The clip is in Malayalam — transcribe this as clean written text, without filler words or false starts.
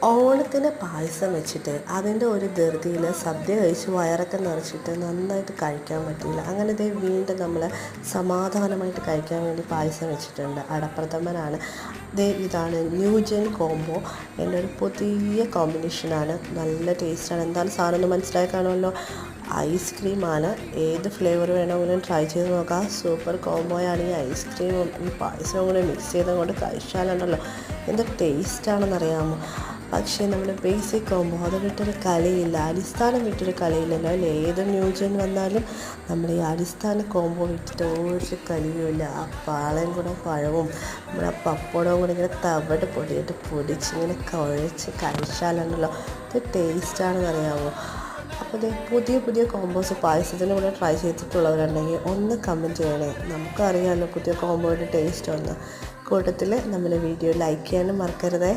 ഓണത്തിന് പായസം വെച്ചിട്ട് അതിൻ്റെ ഒരു ധൃതിയിൽ സദ്യ കഴിച്ച് വയറൊക്കെ നിറച്ചിട്ട് നന്നായിട്ട് കഴിക്കാൻ പറ്റില്ല. അങ്ങനെ വീണ്ടും നമ്മൾ സമാധാനമായിട്ട് കഴിക്കാൻ വേണ്ടി പായസം വെച്ചിട്ടുണ്ട്. അടപ്രഥമനാണ്. ഇതാണ് ന്യൂജൻ കോംബോ. എൻ്റെ ഒരു പുതിയ കോമ്പിനേഷനാണ്. നല്ല ടേസ്റ്റാണ്. എന്താണ് സാധനം ഒന്ന് മനസ്സിലായി കാണുമല്ലോ. ഐസ്ക്രീമാണ്. ഏത് ഫ്ലേവർ വേണമെങ്കിലും ട്രൈ ചെയ്ത് നോക്കാം. സൂപ്പർ കോംബോയാണ്. ഈ ഐസ്ക്രീമും ഈ പായസവും കൂടെ മിക്സ് ചെയ്തുകൊണ്ട് കഴിച്ചാലുണ്ടല്ലോ എന്ത് ടേസ്റ്റാണെന്നറിയാമോ. പക്ഷേ നമ്മൾ ബേസിക് കോംബോ അത് വിട്ടൊരു കളിയില്ല, അടിസ്ഥാനം വിട്ടൊരു കളിയില്ലല്ലോ അല്ലേ. ഏത് ന്യൂജൻ വന്നാലും നമ്മൾ ഈ അടിസ്ഥാന കോംബോ വിട്ടിട്ട് ഒരു കളിയുമില്ല. ആ പാളയും കൂടെ പഴവും നമ്മുടെ പപ്പടവും കൂടെ ഇങ്ങനെ തവിട് പൊടിയിട്ട് പൊടിച്ചിങ്ങനെ കുഴച്ച് കഴിച്ചാലുണ്ടല്ലോ ഇത് ടേസ്റ്റാണെന്നറിയാമോ. അപ്പോൾ പുതിയ പുതിയ കോമ്പോസ് പായസത്തിൻ്റെ കൂടെ ട്രൈ ചെയ്തിട്ടുള്ളവരുണ്ടെങ്കിൽ ഒന്ന് കമൻറ്റ് ചെയ്യണേ. നമുക്കറിയാമല്ലോ പുതിയ കോമ്പോയുടെ ടേസ്റ്റ് ഒന്ന്. കൂട്ടത്തിൽ നമ്മൾ വീഡിയോ ലൈക്ക് ചെയ്യാനും മറക്കരുതേ.